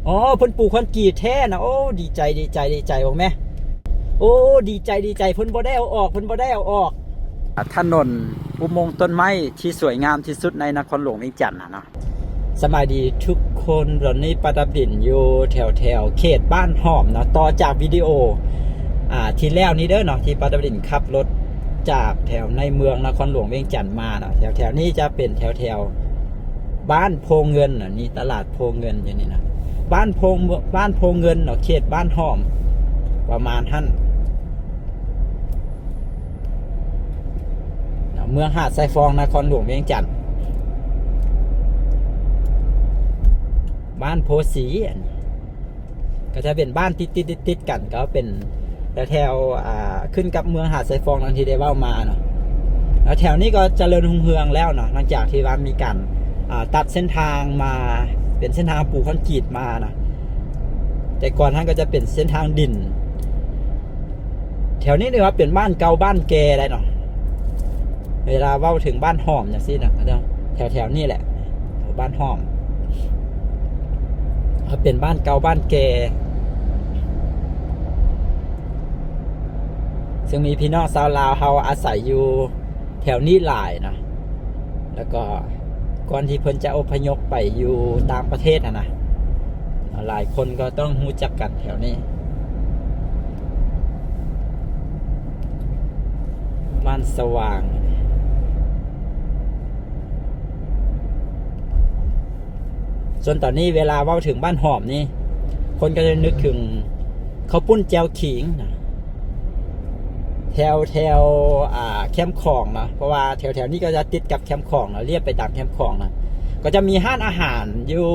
อ๋อเพิ่นปลูกคอนกรีตแท้นะโอ้ดีใจดีใจดีใจบ่แม่โอ้ดีใจดีใจเพิ่นบ่ได้เอาออกเพิ่นบ่ได้เอาออกถนนอุโมงค์ต้นไม้ที่สวยงามที่สุดในนครหลวงเวียงจันทน์นะสบายดีทุกคนตอนนี้ประดับดินอยู่แถวเขตบ้านหอมเนาะต่อจากวิดีโอที่แล้วนี้เด้อเนาะที่ประดับดินขับรถจากแถวในเมืองนครหลวงเวียงจันทน์มาเนาะแถวนี้จะเป็นแถวบ้านโพเงินน่ะนี่ตลาดโพเงินอย่างนี้นะบ้านโพเงินเนาะเขตบ้านหอมประมาณท่านเมืองหาดทรายฟองนครหลวงเวียงจันทน์บ้านโพสีก็จะเป็นบ้านติดกันก็เป็นแถวขึ้นกับเมืองหาดทรายฟองทันทีได้ว่ามาเนาะแล้วแถวนี้ก็เจริญรุ่งเรืองแล้วเนาะหลังจากที่ว่ามีการตัดเส้นทางมาเป็นเส้นทางปูคอนกรีตมานะแต่ก่อนท่านก็จะเป็นเส้นทางดินแถวนี้เนี่ยว่าเป็นบ้านเก่าบ้านแก่ได้เนาะเวลาเว้าถึงบ้านหอมอย่างนี้นะแถวนี้แหละบ้านหอมเป็นบ้านเก่าบ้านแก่ซึ่งมีพี่น้องชาวลาวเขาอาศัยอยู่แถวนี้หลายนะแล้วก็ก่อนที่เพิ่นจะอพยพไปอยู่ต่างประเทศนะหลายคนก็ต้องรู้จักกันแถวนี้บ้านสว่างส่วนตอนนี้เวลาเว้าถึงบ้านหอมนี่คนก็จะนึกถึงข้าวปุ้นแจวขิงนะแถวแคมป์ของนะเพราะว่าแถวนี้ก็จะติดกับแคมป์ของนะเรียบไปตามแคมป์ของนะก็จะมีห้านอาหารอยู่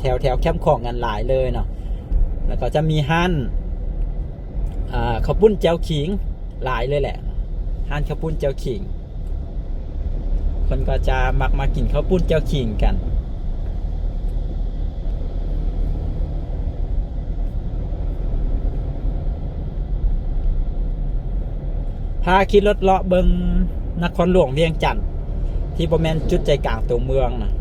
แถวแคมป์ของกันหลายเลยเนาะแล้วก็จะมีห้านข้าวปุ้นแจวขิงหลายเลยแหละห้านข้าวปุ้นแจวขิงคนก็จะมักมากินข้าวปุ้นแจวขิงกันพาขี่รถเลาะเบิงนครหลวงเวียงจันทน์ที่บ่แม่นจุดใจกลางตัวเมืองนะ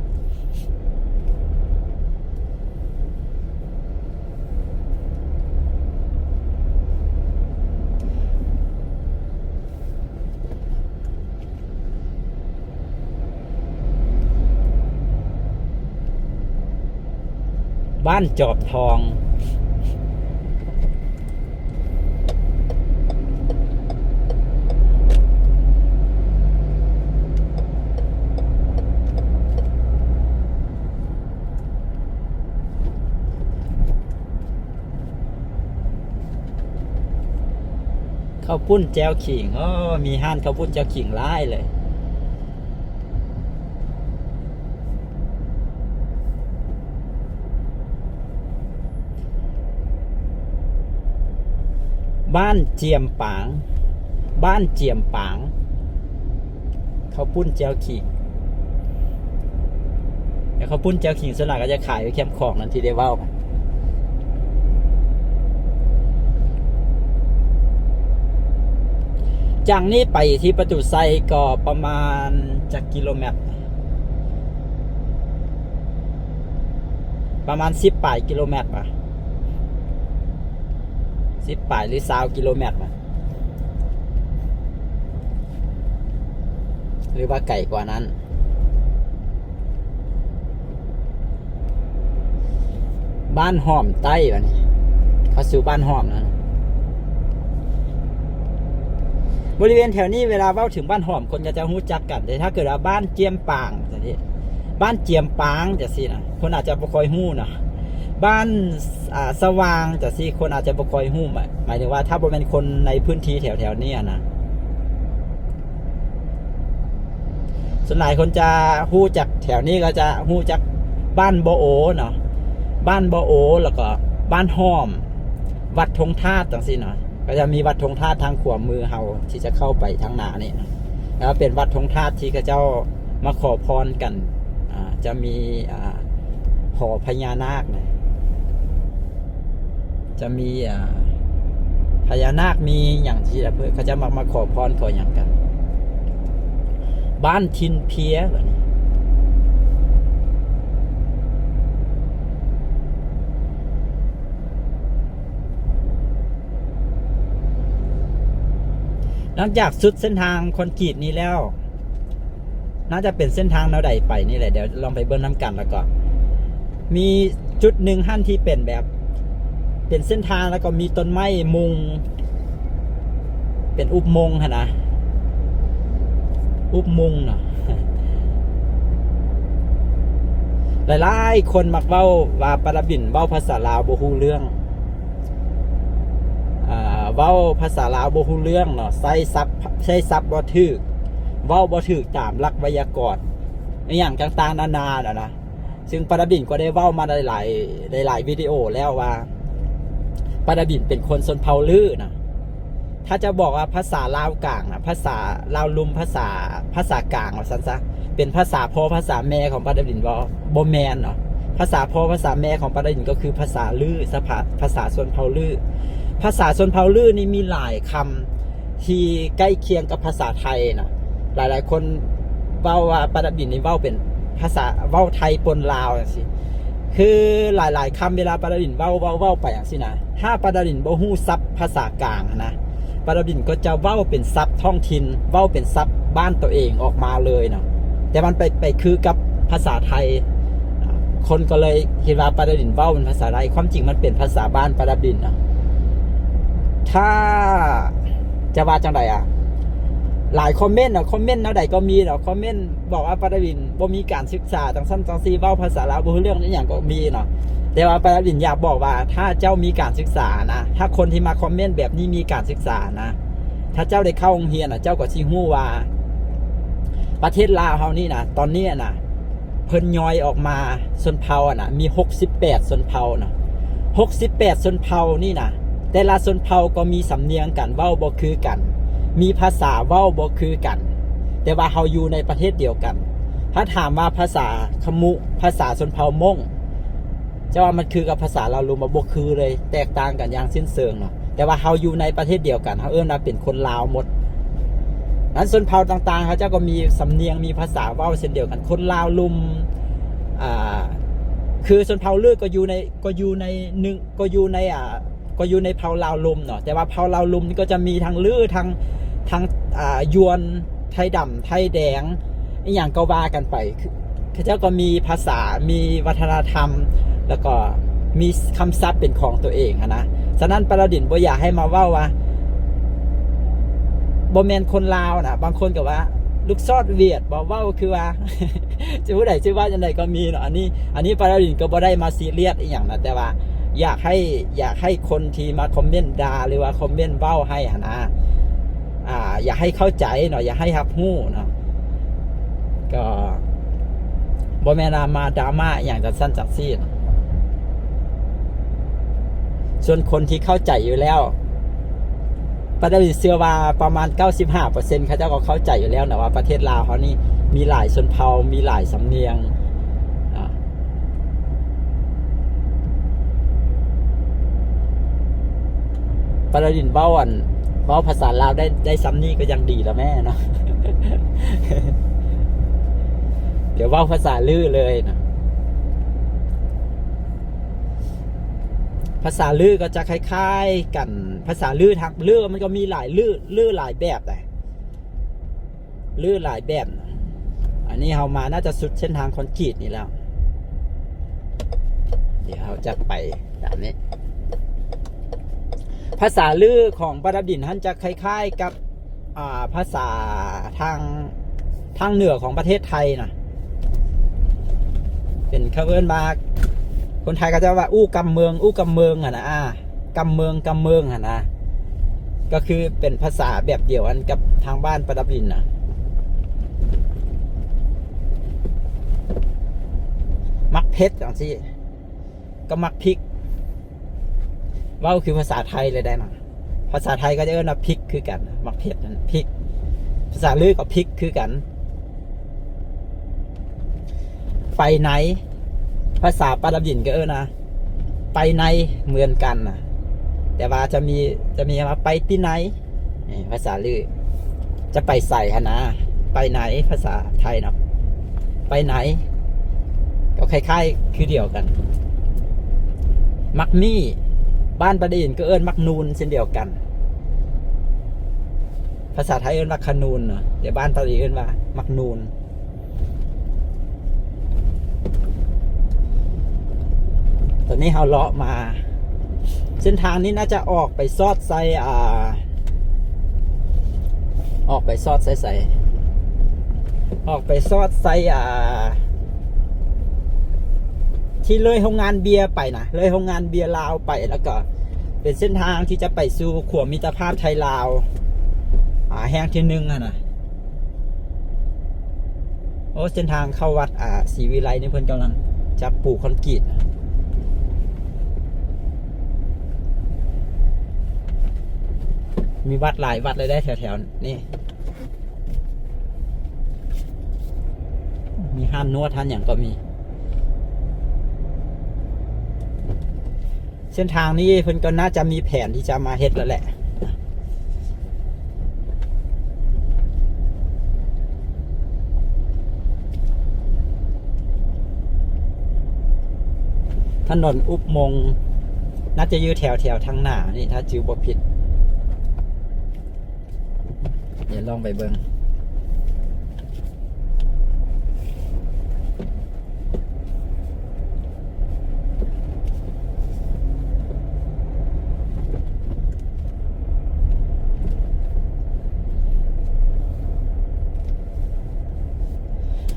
บ้านจอบทองข้าวปุ้นแจวขิงมีห้านข้าวปุ้นแจวขิงหลายเลยบ้านเจียมปางบ้านเจียมปางข้าวปุ้นแจวขิงแล้วข้าวปุ้นแจวขิงส่วนใหญ่ก็จะขายอยู่แคมป์ของนั่นที่ได้เว้าจากนี้ไปที่ประตูไซก็ประมาณจากกิโลเมตรประมาณ10 ปลายกิโลเมตรป่ะ10 ปลายหรือ20 กิโลเมตรป่ะหรือว่าไกลกว่านั้นบ้านหอมใต้ป่ะนี่เขาสู่บ้านหอมนะบริเวณแถวนี้เวลาเว้าถึงบ้านหอมคนก็จะรู้จักกันแต่ถ้าเกิดว่าบ้านเจียมปางจะที่บ้านเจียมปางจะสินะคนอาจจะบ่ค่อยฮู้นะบ้านสว่างจะสิคนอาจจะบ่ค่อยฮู้หมายถึงว่าถ้าบ่เป็นคนในพื้นที่แถวนี้นะส่วนหลายคนจะฮู้จักแถวนี้ก็จะฮู้จักบ้านบ่โอเนาะบ้านบ่โอแล้วก็บ้านหอมวัดธงธาตุจังซี่เนาะก็จะมีวัดธงธาตุทางขวามือเฮาที่จะเข้าไปทางหน้านี่นะแล้วเป็นวัดธงธาตุที่เขาเจ้ามาขอพรกันจะมีหอพญานาคนะจะมีพญานาคมีอย่างที่เขาจะมาขอพรขออย่างกันบ้านทินเพียแบบนี้ หลังจากสุดเส้นทางคอนกรีตนี้แล้วน่าจะเป็นเส้นทางแนวใดไปนี่แหละเดี๋ยวลองไปเบิ่งน้ำกันแล้วก็มีจุดหนึ่งหั่นที่เป็นแบบเป็นเส้นทางแล้วก็มีต้นไม้มุงเป็นอุโมงค์นะอุโมงค์เนาะหลายๆคนมักเว้าว่าปาราบินเว้าภาษาลาวบ่ฮู้เรื่องเว้าภาษาลาวบ่ฮู้เรื่องเนาะใช้ศัพท์บ่ถูกเว้าบ่ถูกตามหลักไวยากรณ์อีหยังต่างๆนานานะซึ่งปาราบินก็ได้เว้ามาหลายวิดีโอแล้วว่าปาราบินเป็นคนชนเผ่าลือนะถ้าจะบอกว่าภาษาลาวกลางนะภาษาลาวลุมภาษากลางว่าซั่นซะเป็นภาษาพ่อภาษาแม่ของปาราบินบ่แม่นเนาะภาษาพ่อภาษาแม่ของปาราบินก็คือภาษาลือภาษาชนเผ่าลือภาษาชนเผ่าลือนี่มีหลายคำที่ใกล้เคียงกับภาษาไทยนะหลายๆคนเว้าว่าปาราบินนี่เว้าเป็นภาษาเว้าไทยปนลาวจังซี่คือหลายๆคำเวลาปาราบินเว้าไปอย่างซี่นะถ้าปาราบินบ่ฮู้ศัพท์ภาษากลางนะปาราบินก็จะเว้าเป็นศัพท์ท้องถิ่นเว้าเป็นศัพท์บ้านตัวเองออกมาเลยเนาะแต่มันไปคือกับภาษาไทยคนก็เลยคิดว่าปาราบินเว้าเป็นภาษาไทยความจริงมันเป็นภาษาบ้านปาราบินเนาะถ้าจะว่าจังไดหลายคอมเมนต์คอมเมนต์แนวใดก็มีเนาะคอมเมนต์บอกว่าปาราบินบ่มีการศึกษาจังซั่นจังซี่เว้าภาษาลาวบ่รู้เรื่องอีหยังก็มีเนาะแต่ว่าปาราบินอยากบอกว่าถ้าเจ้ามีการศึกษานะถ้าคนที่มาคอมเมนต์แบบนี้มีการศึกษานะถ้าเจ้าได้เข้าโรงเรียนเจ้าก็สิฮู้ว่าประเทศลาวเฮานี่นะตอนนี้นะเพิ่นย่อยออกมาชนเผ่านะมี68ชนเผ่านะ68ชนเผ่านี่นะแต่ละชนเผ่าก็มีสำเนียงกันเว้าบ่คือกันมีภาษาเว้าบ่คือกันแต่ว่าเฮาอยู่ในประเทศเดียวกันถ้าถามว่าภาษาขมุภาษาชนเผ่ามงจะว่ามันคือกับภาษาลาวลุมบ่คือเลยแตกต่างกันอย่างสิ้นเชิงเนาะแต่ว่าเฮาอยู่ในประเทศเดียวกันเฮาว่าเป็นคนลาวหมดนั้นชนเผ่าต่างๆเขาเจ้าก็มีสำเนียงมีภาษาเว้าเช่นเดียวกันคนลาวลุมคือชนเผ่าลือก็อยู่ในเผ่าลาวลุมเนาะแต่ว่าเผ่าลาวลุมนี่ก็จะมีทั้งลือทั้งยวนไทยดำไทยแดงอีหยังก็ว่ากันไปเขาเจ้าก็มีภาษามีวัฒนธรรมแล้วก็มีคำศัพท์เป็นของตัวเองนะฉะนั้นปาราบินบ่อยากให้มาเว้าว่าบ่แม่นคนลาวนะบางคนก็ว่าลูกซอดเวียดบ่เว้าคือว่า จะผู้ใดชื่อว่าจังไดก็มีเนาะอันนี้ปาราบินก็บ่ได้มาซีเรียสอีหยังนะแต่ว่าอยากให้คนที่มาคอมเมนต์ด่าหรือว่าคอมเมนต์เว้าให้นะอยากให้เข้าใจเนาะอยากให้รับรู้เนาะก็บ่แม่นมาดราม่าอย่างจังซั่นจังซี่ส่วนคนที่เข้าใจอยู่แล้วปาราบินเชื่อว่าประมาณ 95% เขาเจ้าก็เข้าใจอยู่แล้วนะว่าประเทศลาวเขานี่มีหลายชนเผ่ามีหลายสำเนียงปาราบินเว้าภาษาลาวได้ซ้ำนี่ก็ยังดีแล้วแม่เนาะ เดี๋ยวเว้าภาษาลือเลยนะภาษาลือก็จะคล้ายๆกันภาษาลือทางลือมันก็มีหลายลือหลายแบบเลยลือหลายแบบอันนี้เรามาน่าจะสุดเส้นทางคอนกรีตนี่แล้วเดี๋ยวเราจะไปแบบนี้ภาษาลือของปาราบินท่านจะคล้ายๆกับภาษาทางเหนือของประเทศไทยนะเป็นคำเอิ้นมาคนไทยก็จะว่าอู้กำเมืองนะกำเมืองนะก็คือเป็นภาษาแบบเดียวกันกับทางบ้านปาราบินนะมักเพชรอย่างที่ก็มักพริกว่าคือภาษาไทยเลยได้นะภาษาไทยก็จะเรียกว่าพริกคือกันมักเพชรนั่นพริกภาษาลือก็พริกคือกันไปไหนภาษาปาราบินก็นะไปไหนเหมือนกันนะแต่ว่าจะมีว่าไปที่ไหนภาษาลือจะไปใส่นะไปไหนภาษาไทยนะไปไหนก็คล้ายๆคือเดียวกันมักมี่บ้านปาราบินก็มักนูนเช่นเดียวกันภ าษาไทยเอิ้นว่าขนูนเนาะเดี๋ยวบ้านปารีเอิ้นว่ามักนูนตอนนี้เราเลาะมาเส้นทางนี้น่าจะออกไปซอดไซออกไปซอดไซออกไปซอดไซที่เลยโรงงานเบียร์ไปนะเลยโรงงานเบียร์ลาวไปแล้วก็เป็นเส้นทางที่จะไปสู่ขวบมิตรภาพไทยลาวแห่งที่หนึ่งนะโอ้เส้นทางเข้าวัดศรีวิไลนี่เพิ่นกำลังจะปลูกคอนกรีตมีวัดหลายวัดเลยได้แถวๆนี่มีห้านนวดท่านอย่างก็มีเส้นทางนี้เพิ่นก็น่าจะมีแผนที่จะมาเฮ็ดแล้วแหละถนนอุบมงน่าจะอยู่แถวทางหน้านี่ถ้าจิวบ่ผิดเดี๋ยวลองไปเบิ่ง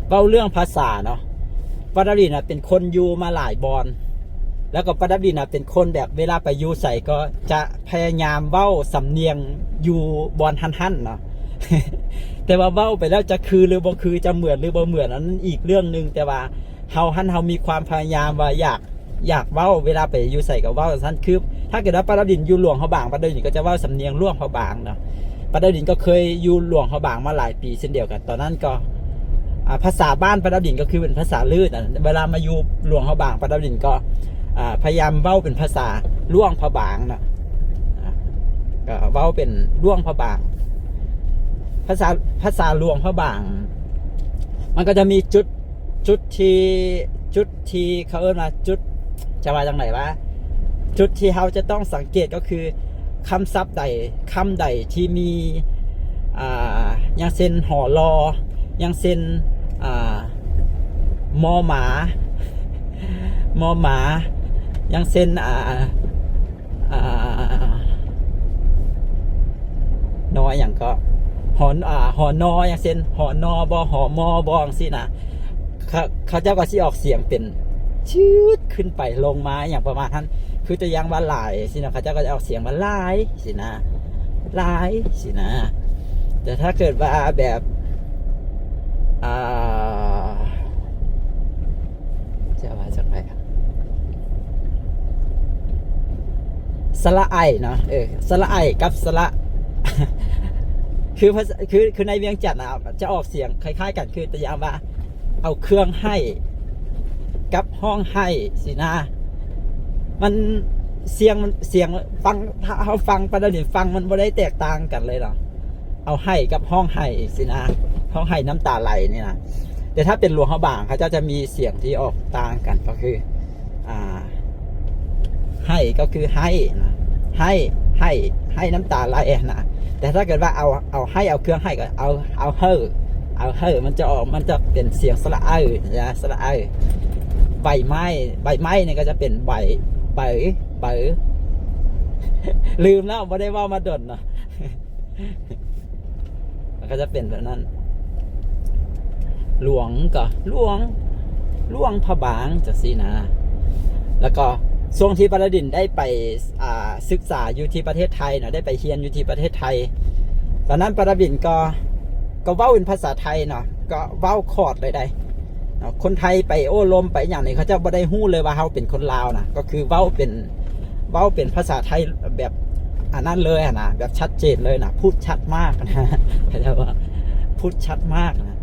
เว้าเรื่องภาษาเนาะปาดาลินเป็นคนอยู่มาหลายบอนแล้วก็ปาดาลินเป็นคนแบบเวลาไปอยู่ใส่ก็จะพยายามเว้าสำเนียงอยู่บอนหันๆเนาะ แต่ว่าเว้าไปแล้วจะคือหรือบ่คือจะเหมือนหรือบ่เหมือนนั้นอีกเรื่องนึงแต่ว่าเฮามีความพยายามว่าอยากเว้าเวลาไปอยู่ใส่กับเว้าซั่นคือถ้าเกิดว่าปาดาลินอยู่หลวงเขาบางปาดาลินก็จะเว้าสำเนียงหลวงเขาบางเนาะปาดาลินก็เคยอยู่หลวงเขาบางมาหลายปีเช่นเดียวกันตอนนั้นก็ภาษาบ้านปาดาลินก็คือเป็นภาษาลื่นเวลามาอยู่หลวงเขาบางปาดาลินก็พยายามเว้าเป็นภาษาล่วงพระบางนะก็เว้าเป็นล่วงพระบางภาษาล่วงพระบางมันก็จะมีจุดที่เขาเรียกว่าจุดจะมาจากไหนวะจุดที่เราจะต้องสังเกตก็คือคำศัพท์ใดคำใดที่มีอย่างเช่นหอรออย่างเช่นมอหมาอย่างเช่นนออย่างก็หอนออย่างเช่นหอนอบอหอมอบองสินะเขาเจ้าก็สิออกเสียงเป็นชืดขึ้นไปลงมาอย่างประมาณนั้นคือจะยังว่าหลายสินะเขาเจ้าก็จะออกเสียงว่าหลายสินะหลายสินะแต่ถ้าเกิดว่าแบบจะว่าจากไหนสระไอเนาะสระไอกับสระคือในเวียงจันทร์จะออกเสียงคล้ายๆกันคือแต่ยามว่าเอาเครื่องให้กับห้องให้สินะมันเสียงฟังถ้าเขาฟังประเด็นฟังมันไม่ได้แตกต่างกันเลยหรอเอาให้กับห้องให้สินะห้องให้น้ำตาไหลนี่นะแต่ถ้าเป็นหลวงเขาบางเขาจะมีเสียงที่ออกต่างกันก็คือให้ก็คือให้นะให้น้ำตาไหลนะแต่ถ้าเกิดว่าเอาให้เอาเครื่องให้ก็เอาเฮ้อมันจะเป็นเสียงสระนะสระใบไม้เนี่ยก็จะเป็นใบลืมแล้วไม่ได้ว่ามาดนเนาะมันก็จะเป็นแบบนั้นหลวงก็หลวงพระบางจังซี่นะแล้วก็ช่วงที่ปาราดินได้ไปศึกษาอยู่ที่ประเทศไทยนะได้ไปเรียนอยู่ที่ประเทศไทยตอนนั้นปาราดินก็เว้าเป็นภาษาไทยเนาะก็เว้าคอร์ดเลยได้คนไทยไปโอ้ลมไปอย่างนี้เขาจะบ่ได้ฮู้เลยว่าเขาเป็นคนลาวนะก็คือเว้าเป็นภาษาไทยแบบอันนั้นเลยนะแบบชัดเจนเลยนะพูดชัดมากนะเขาจะว่าพูดชัดมากนะ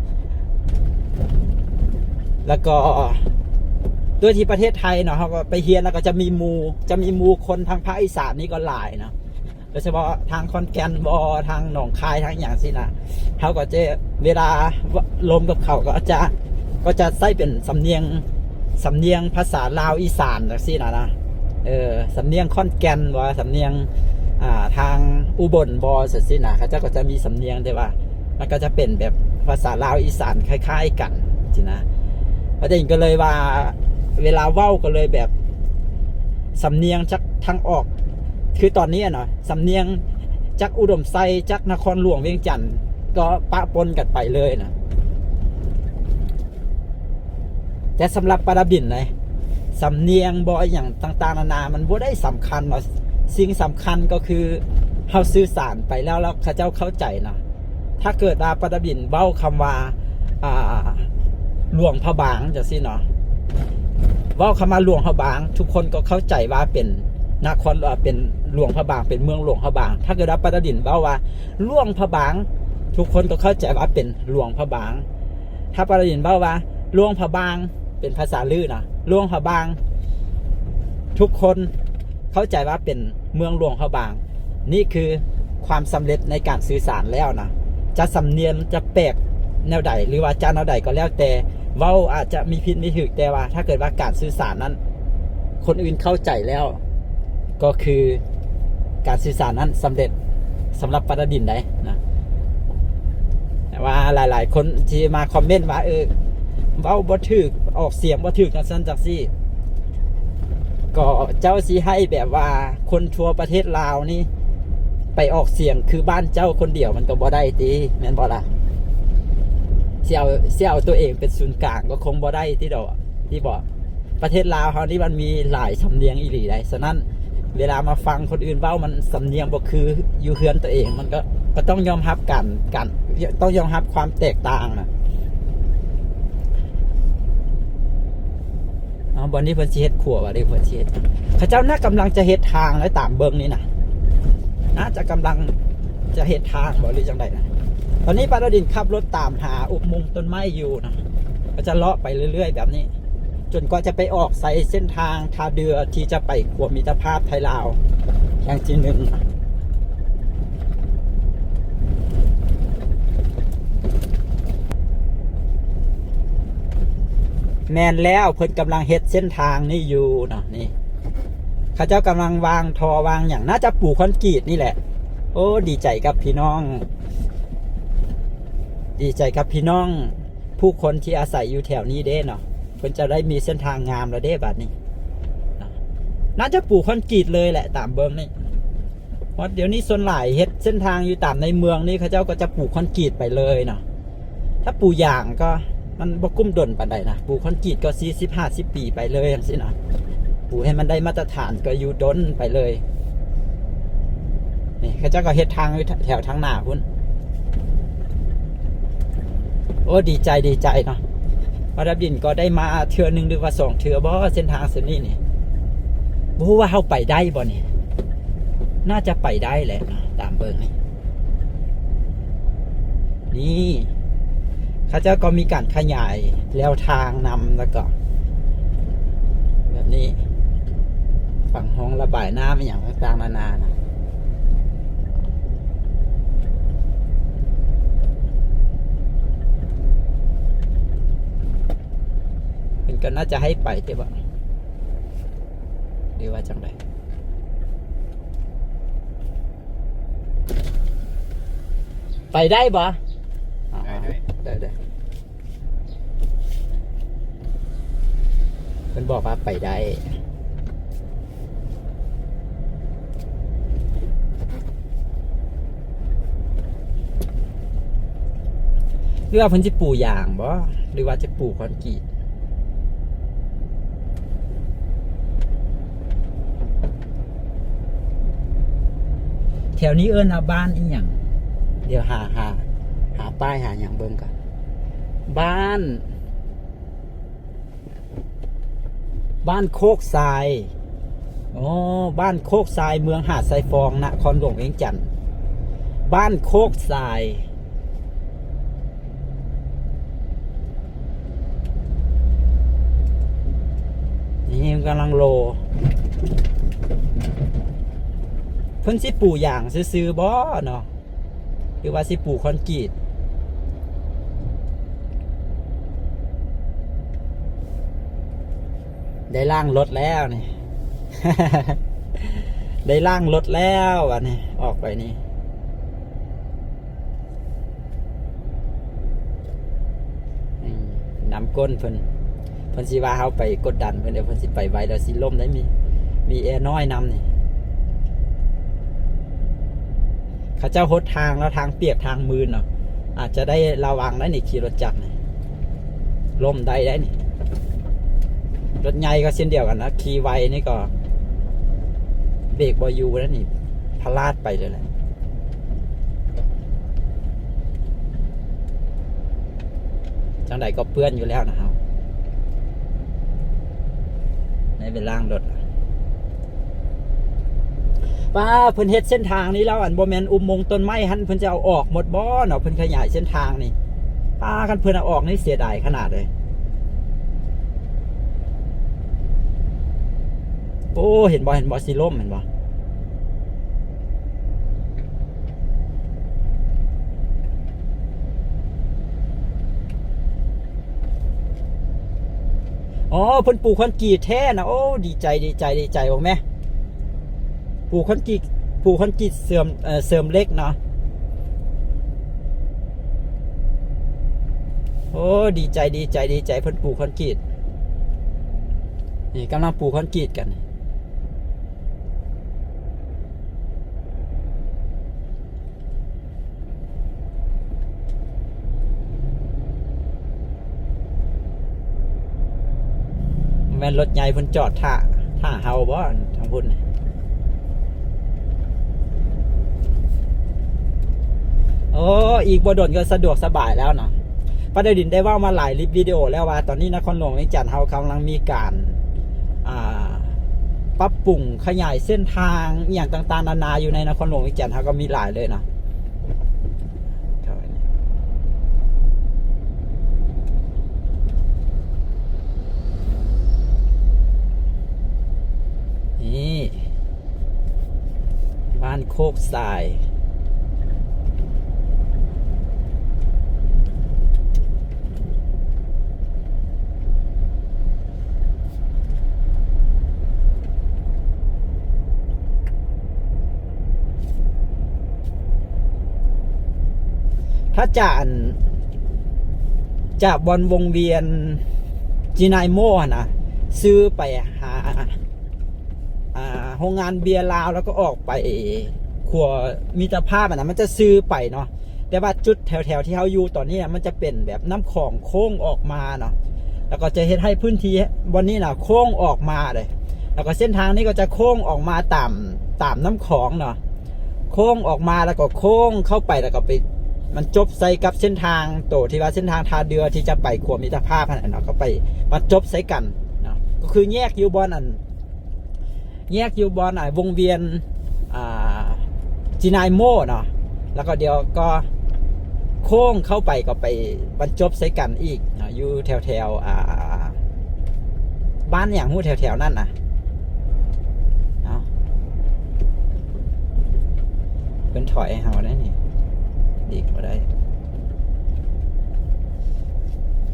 แล้วก็ด้วยที่ประเทศไทยเนาะเขาก็ไปเรียนแล้วก็จะมีหมู่คนทางภาคอีสานนี่ก็หลายเนาะโดยเฉพาะทางขอนแก่นทางหนองคายทางอย่างสินะเขาก็จะเวลาลมกับเขาก็จะใส่เป็นสำเนียงภาษาลาวอีสานแบบสินะสำเนียงขอนแก่นสำเนียง ทางอุบลบอสสินะเขาเจ้าก็จะมีสำเนียงแต่ว่ามันก็จะเป็นแบบภาษาลาวอีสานคล้ายๆกันสินะประเด็นก็เลยว่าเวลาเว้าก็เลยแบบสำเนียงจากทางออกคือตอนนี้เนาะสำเนียงจากอุดมไซจากนครหลวงเวียงจันทร์ก็ปะปนกันไปเลยนะแต่สำหรับปาราบินนะสำเนียงบออย่างต่างๆนานามันบ่ได้สำคัญเนาะสิ่งสำคัญก็คือเฮาสื่อสารไปแล้วเขาเจ้าเข้าใจนะถ้าเกิดปาราบินเบ้าคำว่าหลวงพระบางจะสิเนาะเว้าคำว่าหลวงพระบางทุกคนก็เข้าใจว่าเป็นนครเป็นหลวงพระบางเป็นเมืองหลวงพระบางถ้าเกิดปาราบินเบ้าว่าหลวงพระบางทุกคนก็เข้าใจว่าเป็นหลวงพระบางถ้าปาราบินเบ้าว่าหลวงพระบางเป็นภาษาลือนะหลวงพระบางทุกคนเข้าใจว่าเป็นเมืองหลวงพระบางนี่คือความสำเร็จในการสื่อสารแล้วนะจะสำเนียงจะแปลกแนวใดหรือว่าจะแนวใดก็แล้วแต่เว้าอาจจะมีผิดไม่ถูกแต่ว่าถ้าเกิดว่าการสื่อสารนั้นคนอื่นเข้าใจแล้วก็คือการสื่อสารนั้นสำเร็จสำหรับปาราดินได้นะแต่ว่าหลายๆคนที่มาคอมเมนต์ว่าเว้าบ่ถูกออกเสียงบ่ถูกจังซั่นจังซี่ก็เจ้าสิให้แบบว่าคนทั่วประเทศลาวนี่ไปออกเสียงคือบ้านเจ้าคนเดียวมันก็บ่ได้ติแม่นบ่ล่ะสิเอาตัวเองเป็นศูนย์กลางก็คงบ่ได้ที่ดอกที่บอกประเทศลาวเฮานี่มันมีหลายสำเนียงอีหลีได้ฉะนั้นเวลามาฟังคนอื่นเว้ามันสำเนียงบ่คืออยู่เฮือนตัวเองมันก็ต้องยอมรับกันต้องยอมรับความแตกต่างนะบอนนี้เพิ่นสิเฮ็ดขัวว่าได้เพิ่นสิเฮ็ดเขาเจ้าน่ากำลังจะเฮ็ดทางแล้วตามเบิ่งนี่นะน่าจะกำลังจะเฮ็ดทางบ่หรือจังไดนะตอนนี้ปาราดินขับรถตามหาอุโมงค์ต้นไม้อยู่นะก็จะเลาะไปเรื่อยๆแบบนี้จนกว่าจะไปออกใส่เส้นทางท่าเรือที่จะไปขัวมิตรภาพไทยลาวอย่างที่หนึ่งแมนแล้วเพิ่นกำลังเฮ็ดเส้นทางนี่อยู่เนาะนี่เขาเจ้ากำลังวางทอวางอย่างน่าจะปูคอนกรีตนี่แหละโอ้ดีใจกับพี่น้องดีใจกับพี่น้องผู้คนที่อาศัยอยู่แถวนี้เด้เนาะเพิ่นจะได้มีเส้นทางงามแล้วเด้บัดนี้น่าจะปูคอนกรีตเลยแหละตามเบิ่งนี่เพราะเดี๋ยวนี้ส่วนหลายเฮ็ดเส้นทางอยู่ตามในเมืองนี่เขาเจ้าก็จะปูคอนกรีตไปเลยเนาะถ้าปูยางก็มันบ่กุ้มดนปานใดนะปูคอนกรีตก็40-50 ปีไปเลยจังซี่นะปูให้มันได้มาตรฐานก็อยู่ดนไปเลยนี่เขาเจ้าก็เฮ็ดทางอยู่แถวทางหน้าพุ่นโอ้ดีใจเนาะปาราบินก็ได้มาเทื่อนึงหรือว่า2เทื่อบ่เส้นทางเส้นนี้นี่บ่ฮู้ว่าเฮาไปได้บ่นี่น่าจะไปได้แหละนะตามเบิ่งนี่เขาเจ้าก็มีการขยายแล้วทางนำแล้วก็แบบนี้ฝั่งห้องระบายน้ำอย่างต่างๆนานานะเป็นก็น่าจะให้ไปใช่ปะหรือว่าจังไรไปได้ปะได้เพิ่นบอกว่าไปได้หรือว่าเพิ่นจะปูยางบ่หรือว่าจะปูคอนกรีตแถวนี้บ้านอีหยังเดี๋ยวหาป้ายหาอย่างเบิ่งก่อนบ้านโคกทรายอ๋อบ้านโคกทรายเมืองหาดทรายฟองนครหลวงเวียงจันทร์บ้านโคกทรายนี่กำลังโลเพิ่นสิปูอย่างซื้อๆบ่เนาะหรือว่าสิปูคอนกรีตได้ล่างรถแล้วนี่ ได้ล่างรถแล้วอันนี้ออกไปนี่น้ำก้นเพิ่นสิว่าเฮาไปกดดันเพิ่นเดี๋ยวเพิ่นสิไปไว้แล้วสิล่มได้มีแอร์น้อยนำนี่เขาเจ้าหดทางแล้วทางเปียกทางมืนเนาะอาจจะได้ระวังได้นี่ขี่รถจักรนี่ล่มได้นี่รถใหญ่ก็เช่นเดียวกันนะขี่ไวนี่ก็เบรกบอยู่แล้วนี่พลาดไปเลยแหละจังใดก็เปื้อนอยู่แล้วนะครับในเป็นล่างรถป้าเพิ่นเฮ็ดเส้นทางนี้แล้วอันบ่แม่นอุโมงค์ต้นไม้หันเพิ่นจะเอาออกหมดบ่เนาะเพิ่นขยายเส้นทางนี่ป้าคันเพิ่นเอาออกนี่เสียดายขนาดเลยโอ้เห็นบ่สิล่มเห็นบ่อ๋อเพิ่นปลูกคอนกรีตแท้นะโอ้ดีใจบอกแม่ปลูกคอนกรีตเสริมเล็กเนาะโอ้ดีใจเพิ่นปลูกคอนกรีตนี่กำลังปลูกคอนกรีตกันแม่นรถใหญ่เพิ่นจอดท่าเฮาบ่ทางพุ่นโอ้อีกบ่ดนก็สะดวกสบายแล้วเนาะป้าเดดินได้ว่ามาหลายคลิปวิดีโอแล้วว่าตอนนี้นครหลวงเวียงจันทน์เฮากำลังมีการปรับปรุงขยายเส้นทางอย่างต่างๆนานาอยู่ในนครหลวงเวียงจันทน์เฮาก็มีหลายเลยเนาะนี่บ้านโคกทรายถ้าจากบอลวงเวียนจีนายโม่นะซื้อไปหาโรงงานเบียร์ลาวแล้วก็ออกไปขัวมิตรภาพนะมันจะซื้อไปเนาะแต่ว่าจุดแถวที่เขาอยู่ตอนนี้มันจะเป็นแบบน้ำของโค้งออกมาเนาะแล้วก็จะเฮ็ดให้พื้นที่วันนี้นะโค้งออกมาเลยแล้วก็เส้นทางนี้ก็จะโค้งออกมาตามน้ำของเนาะโค้งออกมาแล้วก็โค้งเข้าไปแล้วก็ไปมันจบใส่กับเส้นทางโตที่ว่าเส้นทางทาเรือที่จะไปขัวมิตรภาพนั่นเนาะก็ไปมาจบใส่กันเนาะก็คือแยกอยู่บอนวงเวียนจีนายโม่เนาะแล้วก็เดี๋ยวก็โค้งเข้าไปก็ไปบรรจบใส่กันอีกเนาะอยู่แถวบ้านอย่างหู้แถวนั่นนะเนาะเป็นถอยให้เขาได้นี่ดีกว่าได้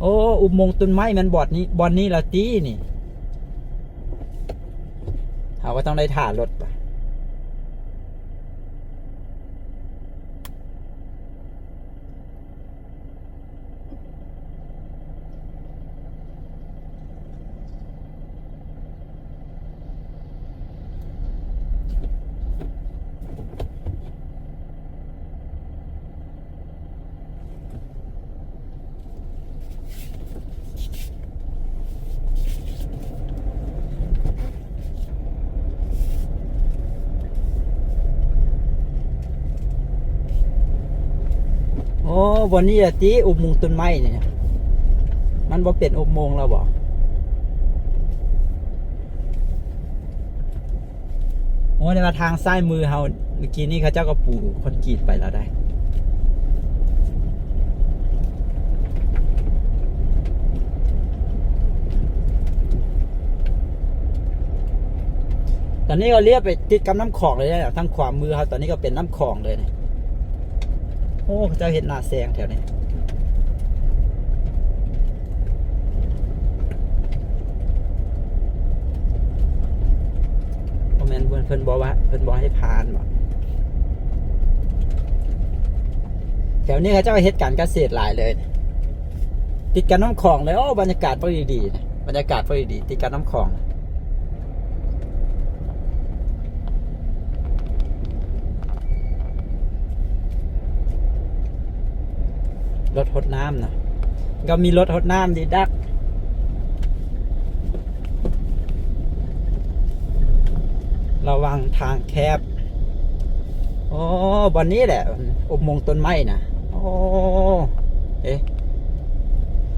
โอ้อุโมงค์ต้นไม้มันบอลนี้ละตีนี่เขาก็ต้องได้ถ่ารถไปโอ้วันนี้อะตีอุโมงค์ต้นไม้เนี่ยมันบ่เป็นอุโมงค์แล้วบ่โอ้ในมาทางซ้ายมือเฮาเมื่อกี้นี่เขาเจ้าก็ปูคอนกรีตไปแล้วได้ตอนนี้ก็เรียกไปติดกับน้ำคลองเลยนะทางขวามือเขาตอนนี้ก็เป็นน้ำคลองเลยเนี่ยโอ้เจ้าเห็นหน้าแสงแถวนี้โมเมน เพิ่นบอกว่าเพิ่นบอกให้ผ่านบ่แถวนี้เขาเจ้าเฮ็ดการเกษตรหลายเลยติดกับน้ำคลองเลยโอ้บรรยากาศพอดีๆบรรยากาศพอดีติดกับน้ำคลองรถหดน้ำนะก็มีรถหดน้ำดีดักระวังทางแคบโอ้วันนี้แหละอุโมงค์ต้นไม้นะโอ้เอ๊ะ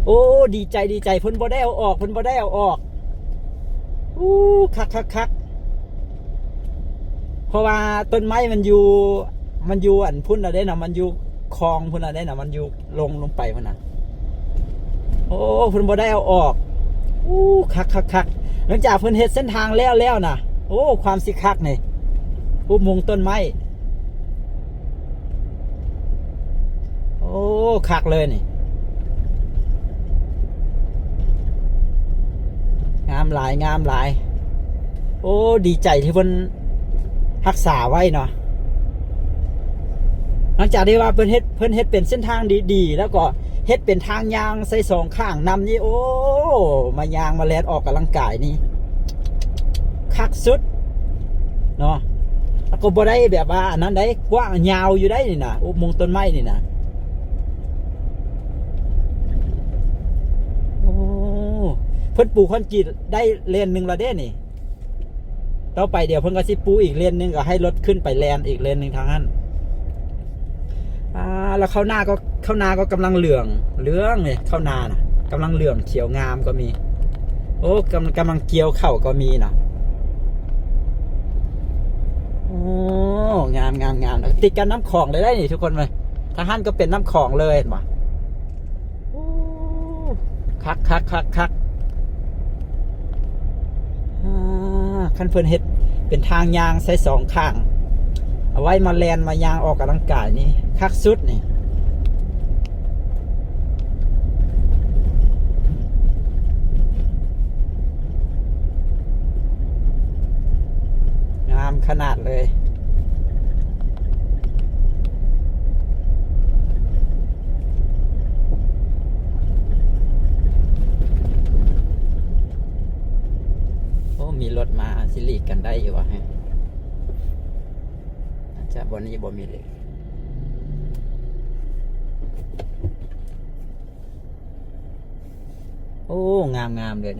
โอ้ดีใจเพิ่นบ่ได้เอาออกอู้คักเพราะว่าต้นไม้มันอยู่อันพุ่นอะไรนะมันอยู่คลองพุ่นอะไรนะมันอยู่ลงไปพุ่นนะโอ้เพิ่นบ่ได้เอาออกอู้คักหลังจากเพิ่นเฮ็ดเส้นทางแล้วนะโอ้ความสิคักนี่อุโมงค์ต้นไม้โอ้คักเลยนี่งามหลายโอ้ดีใจที่เพิ่นรักษาไว้เนาะหลังจากที่ว่าเพิ่นเฮ็ดเป็นเส้นทางดีๆแล้วก็เฮ็ดเป็นทางยางใส่สองข้างนำนี่โอ้มายางมาแลนออกกำลังกายนี่คักสุดเนาะแล้วก็บ่ได้แบบว่าอันนั้นได้กว้างยาวอยู่ได้นี่นะอุโมงค์ต้นไม้นี่นะโอ้เพิ่นปูคอนกรีตได้เลนหนึ่งละเด้นี่ต่อไปเดี๋ยวเพิ่นก็สิปูอีกเลนหนึ่งก็ให้รถขึ้นไปแลนอีกเลนหนึ่งทางนั้นแล้วข้าวหน้าก็กำลังเหลืองเนี่ยข้าวนานะกำลังเหลืองเขียวงามก็มีโอ้กำลังเกี่ยวเข้าก็มีนะโอ้งามติดกันน้ำคลองเลยได้นี่ทุกคนเลยทางนั้นก็เป็นน้ำคลองเลยเห็นปะโอ้คักคันเพิ่นเฮ็ดเป็นทางยางใส่สองข้างเอาไว้มาแลนมายางออกกำลังกายนี่คักสุดนี่งามขนาดเลยโอ้มีรถมาสิลีกกันได้อยู่วะฮะจะบนนี้บ่มีเลยโอ้งามเลย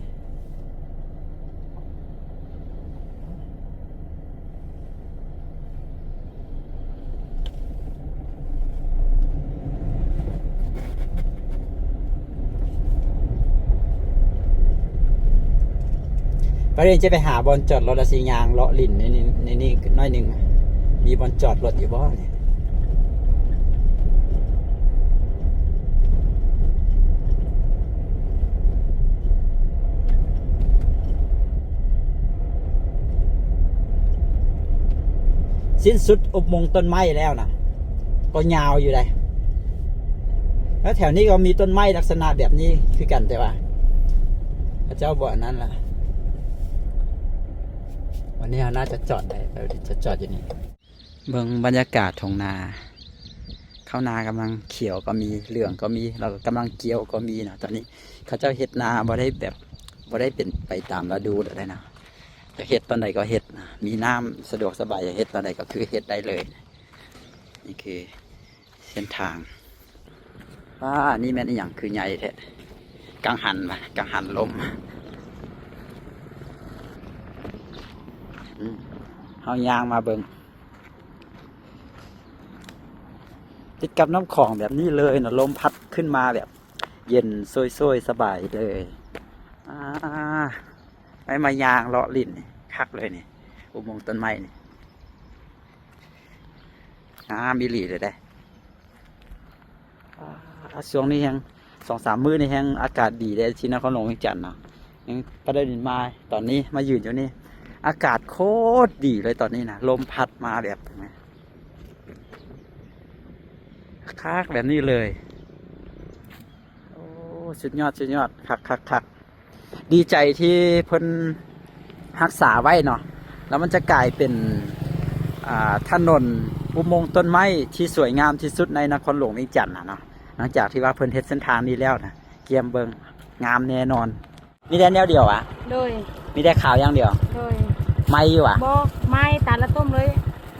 ประเด็นจะไปหาบอลจอดรถสียางเลาะลิ่นในนี่น้อยหนึ่งมีบอลจอดรถอยู่บ้างเนี่ยสิ้นสุดอุโมงค์ต้นไม้แล้วนะก็ยาวอยู่เลยแล้วแถวนี้ก็มีต้นไม้ลักษณะแบบนี้คือกันแต่ว่าพระเจ้าบอกนั้นล่ะวันนี้เราน่าจะจอดได้เราจะจอดอยู่นี่เบิ่งบรรยากาศท้องนาข้าวนากำลังเขียวก็มีเหลืองก็มีเรากำลังเกี่ยวก็มีนะตอนนี้เขาเจ้าเฮ็ดนาบ่ได้เป็นไปตามฤดูได้นะจะเฮ็ดตอนใดก็เฮ็ดมีน้ำสะดวกสบายจะเฮ็ดตอนใดก็คือเฮ็ดได้เลยนี่คือเส้นทางนี่แม่นอย่างคือใหญ่แท้กังหันลมเอายางมาเบิ่งติดกับน้ำคลองแบบนี้เลยนะลมพัดขึ้นมาแบบเย็นโซยสบายเลยไม่มายางเลาะลิ่นคักเลยนี่อุโมงค์ต้นไม้นี่มีหลีเลยได้ช่วงนี้ยัง2-3 มื้อนี่ยังอากาศดีเลยที่นครหลวงเวียงจันทน์นะยังก็ได้ยินมาตอนนี้มายืนอยู่นี่อากาศโคตรดีเลยตอนนี้นะลมพัดมาแบบคักแบบนี้เลยโอ้สุดยอดคักดีใจที่เพิ่นรักษาไว้เนาะ แล้วมันจะกลายเป็นถนนอุโมงค์ต้นไม้ที่สวยงามที่สุดในนครหลวงเวียงจันทน์นะเนาะหลังจากที่ว่าเพิ่นเฮ็ดเส้นทางนี้แล้วนะเกียมเบิงงามแน่นอนมีแต่แนวเดียวอะโดยมีแต่ขาวอย่างเดียวโดยไม่อยู่อะบ่ไม่ตาละต้มเลย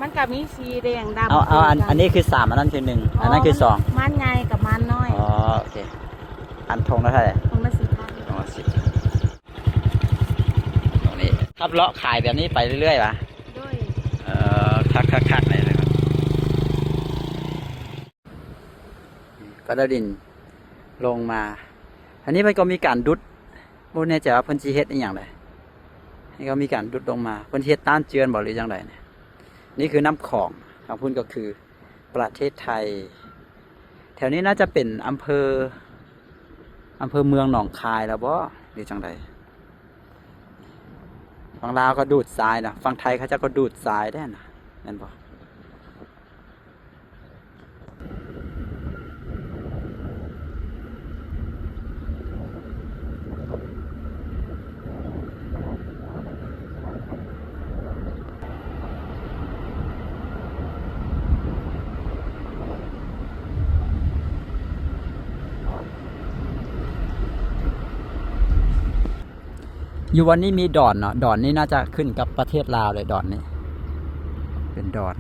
มันก็มีสีแดงดำเอาอันนี้คือ3อันนั้นคือ1อันนั้นคือ2มันใหญ่กับมันน้อยอ๋อโอเคอันทงแล้วเท่าไหร่ทงละ4,000ทงละ10ตรงนี้ขับเลาะขายแบบนี้ไปเรื่อยๆป่ะด้วยคักเลยครับก็ได้ดินลงมาอันนี้มันก็มีการดุดโมแน่ใจว่าเพิ่นสิเฮ็ดอีหยังไดนี่ก็มีการดุดลงมาเพิ่นเฮ็ดต้านเจือนบ่หรือจังไดเนี่ยนี่คือน้ำของทางพุ่นก็คือประเทศไทยแถวนี้น่าจะเป็นอำเภอเมืองหนองคายแล้วบ่หรือจังไดฝั่งลาวก็ดูดทรายนะฝั่งไทยเขาจะก็ดูดทรายได้นะนั่นบ่อยู่วันนี้มีดอนเนาะดอนนี้น่าจะขึ้นกับประเทศลาวเลยดอนนี้เป็นดอน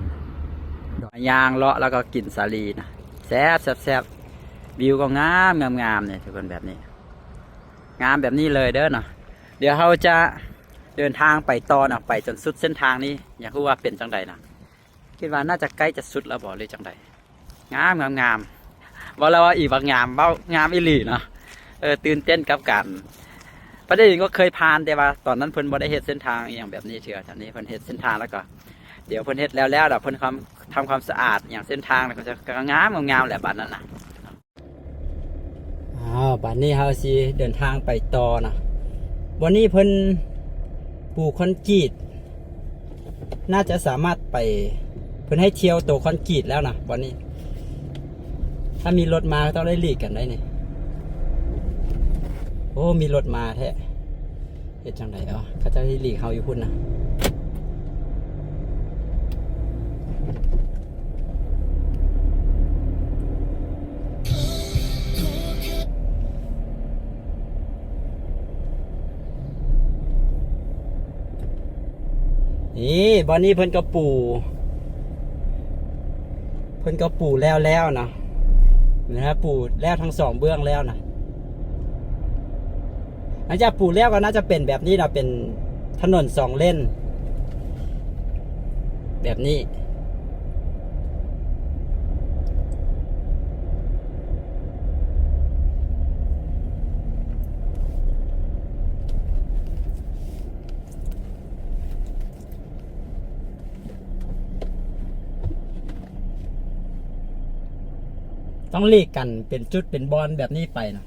ยางเลาะแล้วก็กินสาลีนะแซ่บวิวก็งามเนี่ยทุกคนแบบนี้งามแบบนี้เลยเด้อเนาะเดี๋ยวเราจะเดินทางไปต่อเนาะไปจนสุดเส้นทางนี้อยากรู้ว่าเป็นจังใดนะคิดว่าน่าจะใกล้จะสุดแล้วบ่เลยจังใดงามว่าเราว่าอีกว่างามเบ้างามอีหลีเนาะตื่นเต้นกับการประเด็นก็เคยผ่านแต่ว่าตอนนั้นเพิ่นบ่ได้เฮ็ดเส้นทางอย่างแบบนี้เถื่อตอนนี้เพิ่นเฮ็ดเส้นทางแล้วก็เดี๋ยวเพิ่นเฮ็ดแล้วเดี๋ยวเพิ่นทำความสะอาดอย่างเส้นทางแล้วก็จะงามแหละบัดนั้นน่ะบัดนี้เฮาสิเดินทางไปต่อนะวันนี้เพิ่นปลูกคอนกรีตน่าจะสามารถไปเพิ่นให้เที่ยวตัวคอนกรีตแล้วนะวันนี้ถ้ามีรถมาก็ต้องได้หลีกกันได้นี่โอ้มีรถมาแท้เฮ็ดจังไดเขาจะให้หลีกเขาอยู่พุ่นนะนี่บอนนี้เพิ่นก็ปูแล้วนะนะครับปูแล้วทั้งสองเบื้องแล้วนะหลังจากปูแล้วก็น่าจะเป็นแบบนี้นะเป็นถนน2 เลนแบบนี้ต้องเรียกกันเป็นจุดเป็นบอลแบบนี้ไปนะ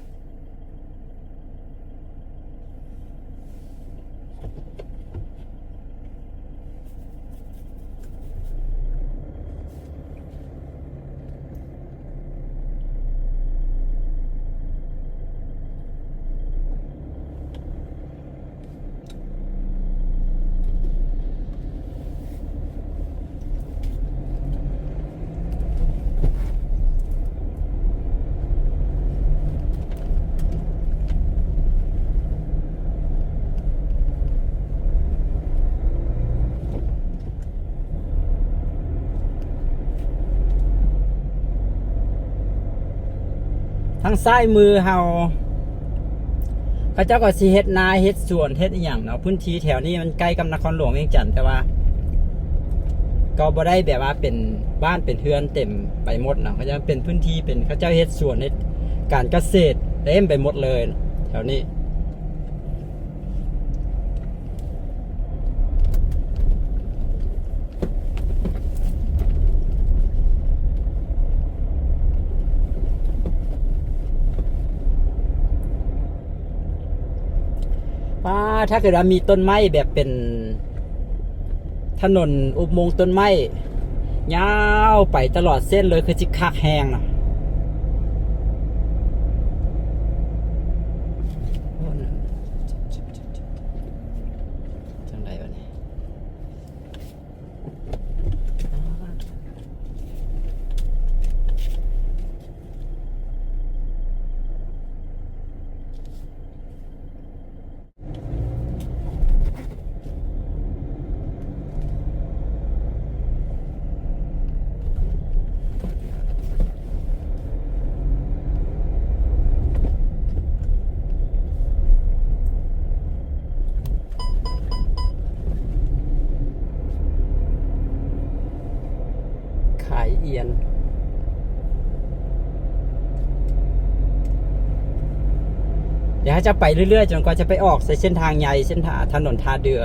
ทางซ้ายมือเฮาเขาเจ้าก็สิเฮ็ดนาเฮ็ดสวนเฮ็ดอีหยังเนาะพื้นที่แถวนี้มันใกล้กับนครหลวงเวียงจันทน์แต่ว่าก็บ่ได้แบบว่าเป็นบ้านเป็นเฮือนเต็มไปหมดนะเขาจะเป็นพื้นที่เป็นเขาเจ้าเฮ็ดสวนเฮ็ดการเกษตรเต็มไปหมดเลยแถวนี้ถ้าเกิดว่ามีต้นไม้แบบเป็นถนนอุโมงค์ต้นไม้ยาวไปตลอดเส้นเลยคือจิคักแหงนะจังไดวะนี่ ขายเอียนเดี๋ยวจะไปเรื่อยๆจนกว่าจะไปออกใส่เส้นทางใหญ่เส้นทางถนนท่าเรือ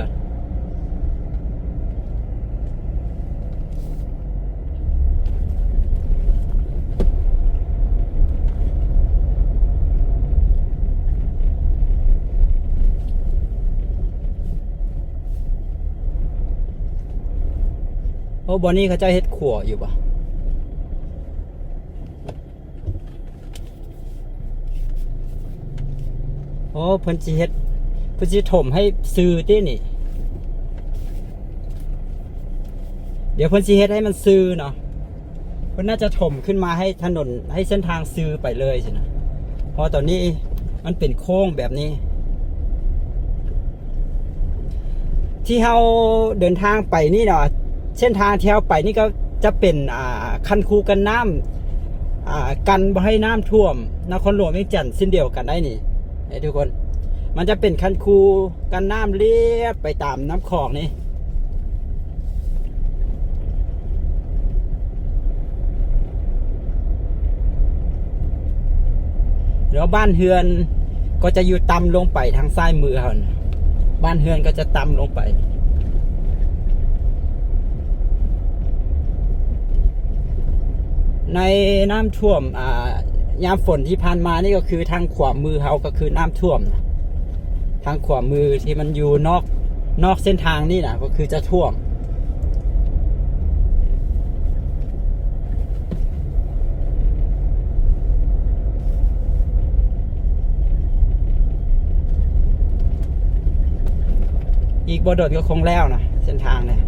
โอ้บอนนี่เขาจะเฮ็ดขัวอยู่ป่ะโอ้เพิ่นสิเฮ็ดเพิ่นสิถมให้ซื้อตินี่ เดี๋ยวเพิ่นสิเฮ็ดให้มันซื้อเนาะเพิ่นน่าจะถมขึ้นมาให้ถนนให้เส้นทางซื้อไปเลยสินะเพราะตอนนี้มันเป็นโค้งแบบนี้ ที่เราเดินทางไปนี่เนาะเส้นทางที่เราไปนี่ก็จะเป็นคันคูกันน้ำกันบ่ให้น้ำท่วมนครหลวงเวียงจันทน์เส้นเดียวกันได้นี่ทุกคนมันจะเป็นคันคูกันน้ำเลียบไปตามน้ำคลองนี่แล้วบ้านเฮือนก็จะอยู่ต่ำลงไปทางซ้ายมือเขาบ้านเฮือนก็จะต่ำลงไปในน้ำท่วมยามฝนที่ผ่านมานี่ก็คือทางขวามือเขาก็คือน้ำท่วมนะทางขวามือที่มันอยู่นอกเส้นทางนี่นะก็คือจะท่วมอีกบ่โดดก็คงแล้วนะเส้นทางเนี่ย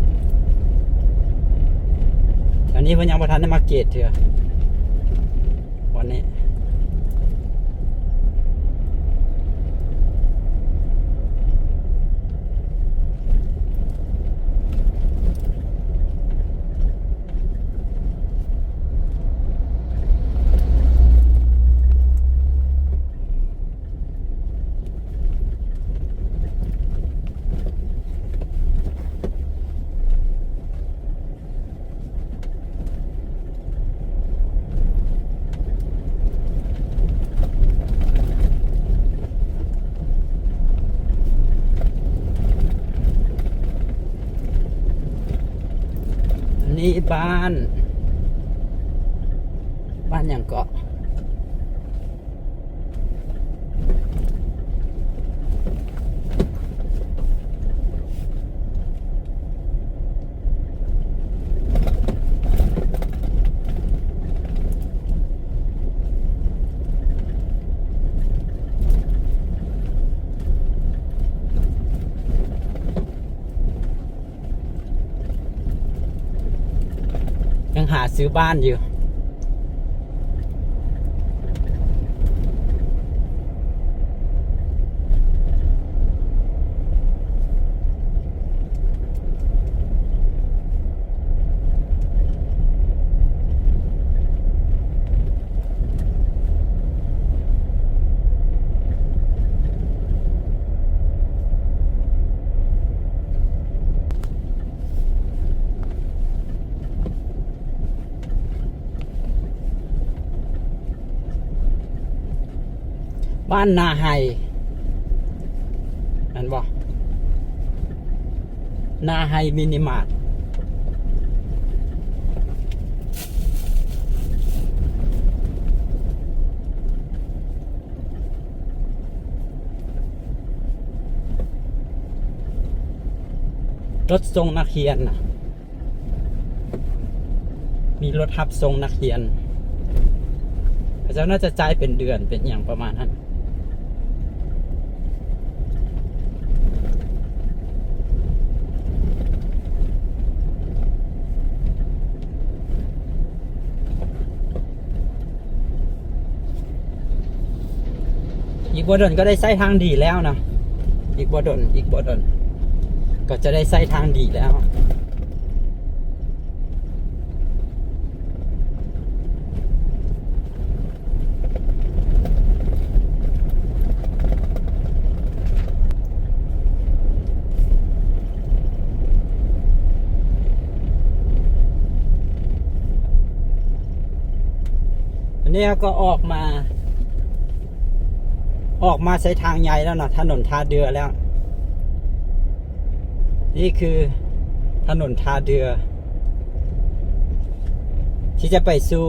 อันนี้เพิ่นยังบ่ทันได้มาเกตเถอะวันนี้นี่บ้านอย่างเกาะยังหาซื้อบ้านอยู่บ้านนาไฮนั่นบ่นาไฮมินิมาร์ทรถส่งนักเรียนนะมีรถทับส่งนักเรียนพระเจ้าน่าจะจ่ายเป็นเดือนเป็นอย่างประมาณนั้นอีกบ่ดนก็ได้ใช้ทางดีแล้วนะอีกบ่ดนก็จะได้ใช้ทางดีแล้ว นนี้ก็ออกมาใช้ทางใหญ่แล้วนะถนนท่าเรือแล้ว นี่คือถนนท่าเรือ ที่จะไปสู่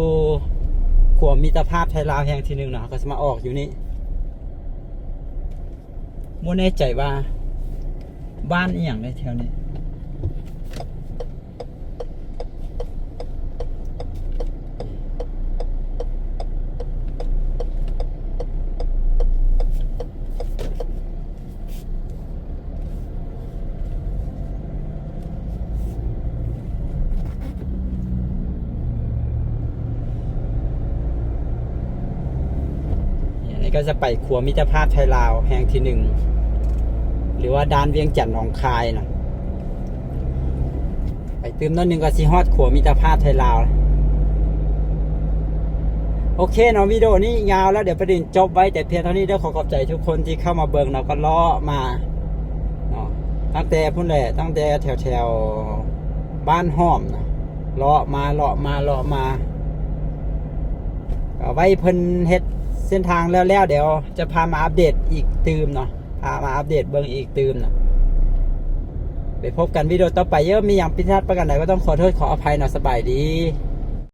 ขัวมิตรภาพไทยลาวแห่งที่หนึ่งเนาะก็จะมาออกอยู่นี่โมแน่ใจว่าบ้านอีหยังในแถวนี้นี่ก็จะไปขัวมิตรภาพไทยลาวแห่งที่หนึ่งหรือว่าด้านเวียงจันทน์หนองคายนะไปตื่มน้อยหนึ่งก็สิฮอดขัวมิตรภาพไทยลาวโอเคเนาะวิดีโอนี้ยาวแล้วเดี๋ยวประเด็นจบไว้แต่เพียงเท่านี้เดี๋ยวขอบใจทุกคนที่เข้ามาเบิ่งเราก็ล้อมาเนาะตั้งแต่พุ่นแหละตั้งแต่แถวบ้านห้อมนะเลาะมาเอาไว้เพิ่นเฮ็ดเส้นทางแล้วเดี๋ยวจะพามาอัปเดตอีกตืมเนาะพามาอัปเดตเบิ่งอีกตืมนะไปพบกันวิดีโอต่อไปเยอะมีอย่างผิดพลาดประการใดก็ต้องขอโทษขออภัยเนาะสบายดี